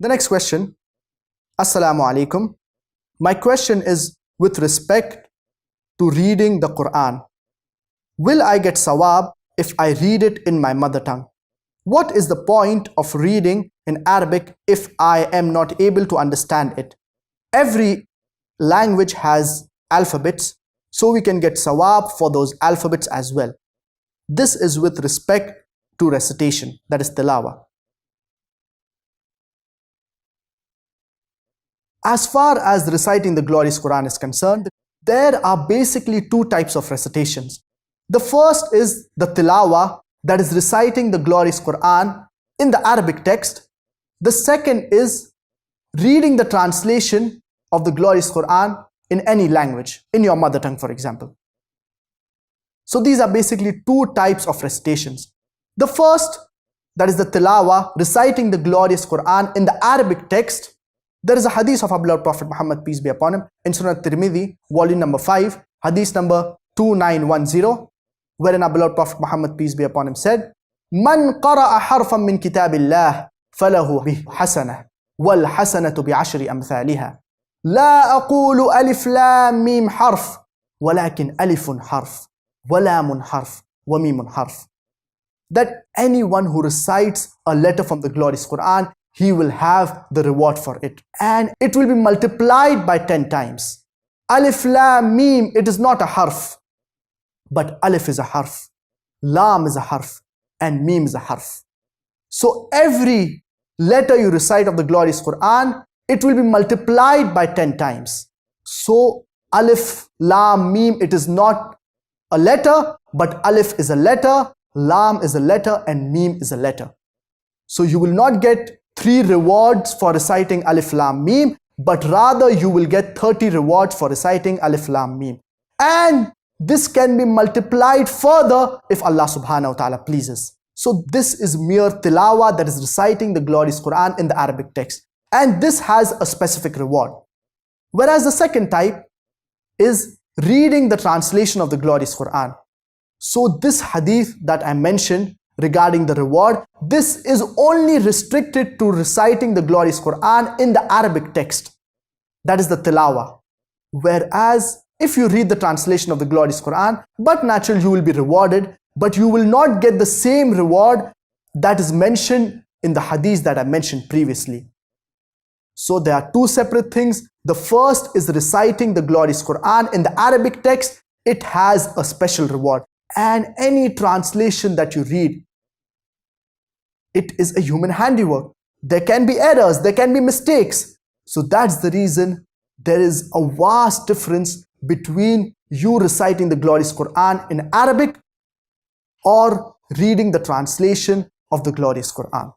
The next question. Assalamu alaikum. My question is with respect to reading the Quran. Will I get sawaab if I read it in my mother tongue? What is the point of reading in Arabic if I am not able to understand it? Every language has alphabets, so we can get sawaab for those alphabets as well. This is with respect to recitation, that is tilawa. As far as reciting the glorious Quran is concerned, there are basically two types of recitations. The first is the tilawa, that is reciting the glorious Quran in the Arabic text. The second is reading the translation of the glorious Quran in any language, in your mother tongue, for example. So these are basically two types of recitations. The first, that is the tilawa, reciting the glorious Quran in the Arabic text. There is a hadith of our beloved Prophet Muhammad, peace be upon him, in Surah Tirmidhi, volume number 5, hadith number 2910, wherein our beloved Prophet Muhammad, peace be upon him, said, "Man qara'a harfan min kitabillah, falahu bih hasanah, wal hasanatu bi ashri amthaliha. La aqulu alif lam mim harf, walakin alifun harf, walamun harf, wa mimun harf." That anyone who recites a letter from the glorious Quran, he will have the reward for it, and it will be multiplied by 10 times. Alif lam mim, it is not a harf, but alif is a harf, lam is a harf, and mim is a harf. So every letter you recite of the glorious Quran, it will be multiplied by 10 times. So alif, lam, mim, it is not a letter, but alif is a letter, lam is a letter, and mim is a letter. So you will not get 3 rewards for reciting alif, lam, mim, but rather you will get 30 rewards for reciting alif, lam, mim. And this can be multiplied further if Allah subhanahu wa ta'ala pleases. So this is mere tilawa, that is reciting the glorious Quran in the Arabic text. And this has a specific reward. Whereas the second type is reading the translation of the glorious Quran. So this hadith that I mentioned regarding the reward, this is only restricted to reciting the glorious Quran in the Arabic text. That is the tilawa. Whereas if you read the translation of the glorious Quran, but naturally you will be rewarded, but you will not get the same reward that is mentioned in the hadith that I mentioned previously. So there are two separate things. The first is reciting the glorious Quran in the Arabic text. It has a special reward. And any translation that you read, it is a human handiwork. There can be errors, there can be mistakes. So that's the reason there is a vast difference between you reciting the glorious Quran in Arabic or reading the translation of the glorious Quran.